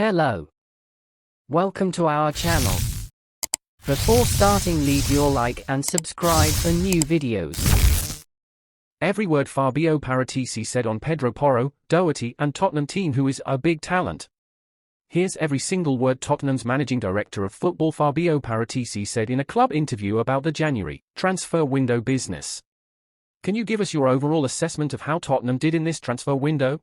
Hello. Welcome to our channel. Before starting, leave your like and subscribe for new videos. Every word Fabio Paratici said on Pedro Porro, Doherty and Tottenham team who is a big talent. Here's every single word Tottenham's managing director of football Fabio Paratici said in a club interview about the January transfer window business. Can you give us your overall assessment of how Tottenham did in this transfer window?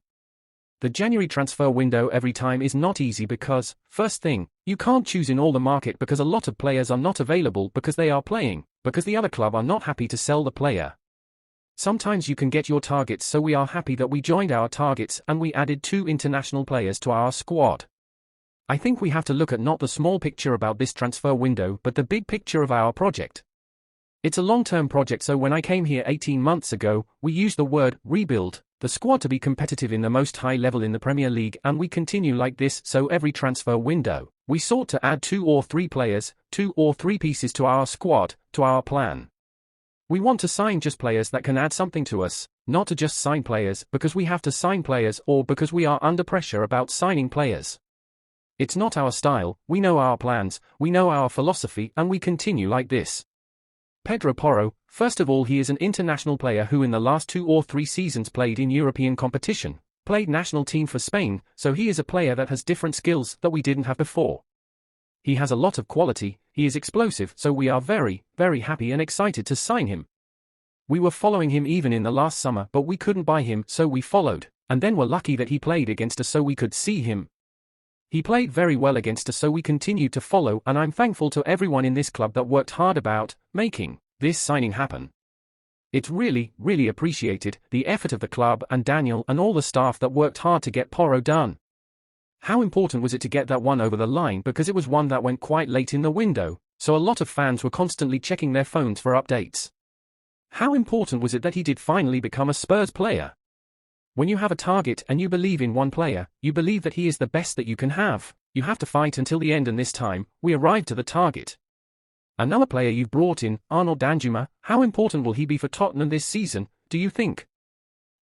The January transfer window every time is not easy because, first thing, you can't choose in all the market because a lot of players are not available because they are playing, because the other club are not happy to sell the player. Sometimes you can get your targets, so we are happy that we joined our targets and we added 2 international players to our squad. I think we have to look at not the small picture about this transfer window but the big picture of our project. It's a long-term project, so when I came here 18 months ago, we used the word rebuild the squad to be competitive in the most high level in the Premier League, and we continue like this, so every transfer window, we sought to add 2 or 3 players, 2 or 3 pieces to our squad, to our plan. We want to sign just players that can add something to us, not to just sign players because we have to sign players or because we are under pressure about signing players. It's not our style, we know our plans, we know our philosophy, and we continue like this. Pedro Porro, first of all, he is an international player who in the last 2 or 3 seasons played in European competition, played national team for Spain, so he is a player that has different skills that we didn't have before. He has a lot of quality, he is explosive, so we are very, very happy and excited to sign him. We were following him even in the last summer, but we couldn't buy him, so we followed, and then were lucky that he played against us so we could see him. He played very well against us, so we continued to follow, and I'm thankful to everyone in this club that worked hard about making this signing happen. It's really, really appreciated, the effort of the club and Daniel and all the staff that worked hard to get Porro done. How important was it to get that one over the line, because it was one that went quite late in the window, so a lot of fans were constantly checking their phones for updates. How important was it that he did finally become a Spurs player? When you have a target and you believe in one player, you believe that he is the best that you can have, you have to fight until the end, and this time, we arrived to the target. Another player you've brought in, Arnold Danjuma, how important will he be for Tottenham this season, do you think?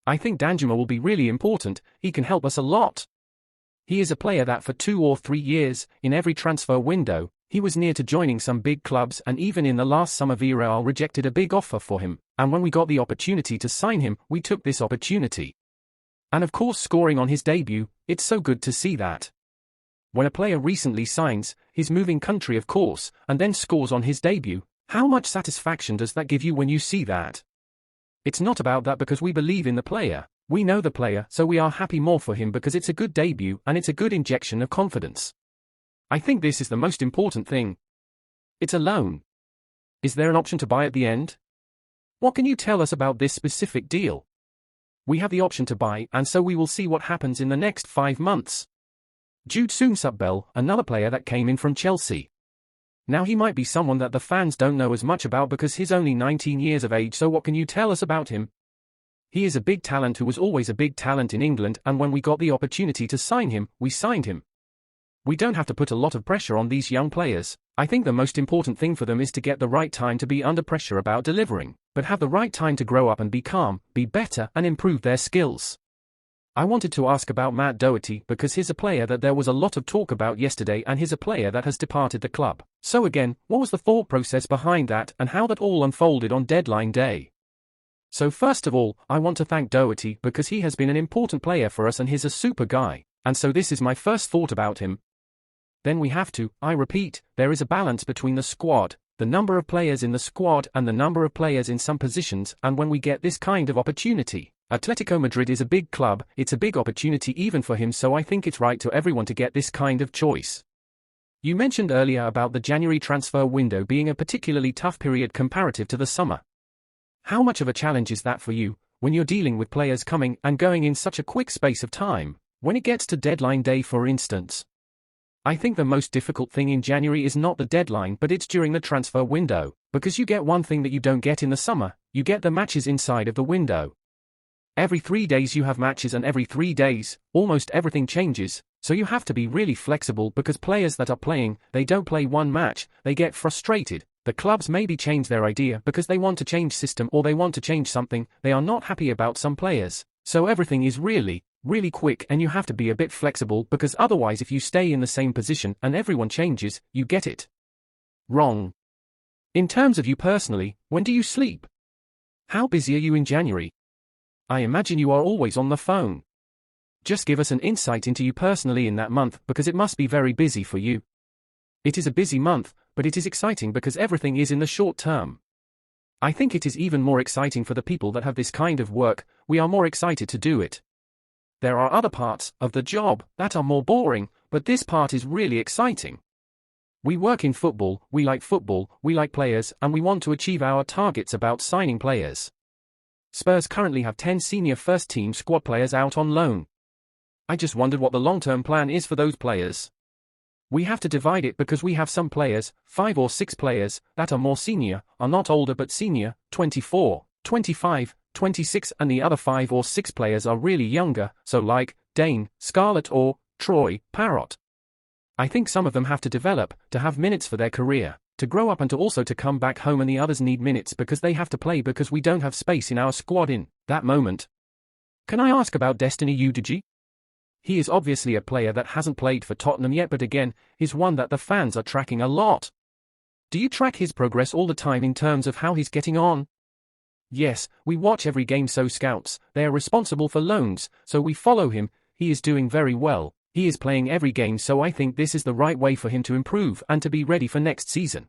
I think Danjuma will be really important, he can help us a lot. He is a player that for 2 or 3 years, in every transfer window, he was near to joining some big clubs, and even in the last summer Villarreal rejected a big offer for him, and when we got the opportunity to sign him, we took this opportunity. And of course, scoring on his debut, it's so good to see that. When a player recently signs, his moving country of course, and then scores on his debut, how much satisfaction does that give you when you see that? It's not about that because we believe in the player, we know the player, so we are happy more for him because it's a good debut and it's a good injection of confidence. I think this is the most important thing. It's a loan. Is there an option to buy at the end? What can you tell us about this specific deal? We have the option to buy, and so we will see what happens in the next 5 months. Jude Soonsup-Bell, another player that came in from Chelsea. Now he might be someone that the fans don't know as much about because he's only 19 years of age, so what can you tell us about him? He is a big talent who was always a big talent in England, and when we got the opportunity to sign him, we signed him. We don't have to put a lot of pressure on these young players. I think the most important thing for them is to get the right time to be under pressure about delivering, but have the right time to grow up and be calm, be better and improve their skills. I wanted to ask about Matt Doherty because he's a player that there was a lot of talk about yesterday, and he's a player that has departed the club. So again, what was the thought process behind that and how that all unfolded on deadline day? So first of all, I want to thank Doherty because he has been an important player for us and he's a super guy, and so this is my first thought about him. Then we have to, I repeat, there is a balance between the squad, the number of players in the squad and the number of players in some positions, and when we get this kind of opportunity, Atletico Madrid is a big club, it's a big opportunity even for him, so I think it's right to everyone to get this kind of choice. You mentioned earlier about the January transfer window being a particularly tough period comparative to the summer. How much of a challenge is that for you, when you're dealing with players coming and going in such a quick space of time, when it gets to deadline day for instance? I think the most difficult thing in January is not the deadline but it's during the transfer window, because you get one thing that you don't get in the summer, you get the matches inside of the window. Every 3 days you have matches, and every 3 days, almost everything changes, so you have to be really flexible because players that are playing, they don't play one match, they get frustrated, the clubs maybe change their idea because they want to change system or they want to change something, they are not happy about some players, so everything is really, really quick, and you have to be a bit flexible because otherwise if you stay in the same position and everyone changes, you get it wrong. In terms of you personally, when do you sleep? How busy are you in January? I imagine you are always on the phone. Just give us an insight into you personally in that month because it must be very busy for you. It is a busy month, but it is exciting because everything is in the short term. I think it is even more exciting for the people that have this kind of work. We are more excited to do it. There are other parts of the job that are more boring, but this part is really exciting. We work in football, we like players, and we want to achieve our targets about signing players. Spurs currently have 10 senior first-team squad players out on loan. I just wondered what the long-term plan is for those players. We have to divide it because we have some players, 5 or 6 players, that are more senior, are not older but senior, 24, 25, 26, and the other 5 or 6 players are really younger, so like Dane, Scarlett or Troy Parrott. I think some of them have to develop, to have minutes for their career, to grow up and to also to come back home, and the others need minutes because they have to play because we don't have space in our squad in that moment. Can I ask about Destiny Udogie? He is obviously a player that hasn't played for Tottenham yet, but again, is one that the fans are tracking a lot. Do you track his progress all the time in terms of how he's getting on? Yes, we watch every game, so scouts, they are responsible for loans, so we follow him. He is doing very well. He is playing every game, so I think this is the right way for him to improve and to be ready for next season.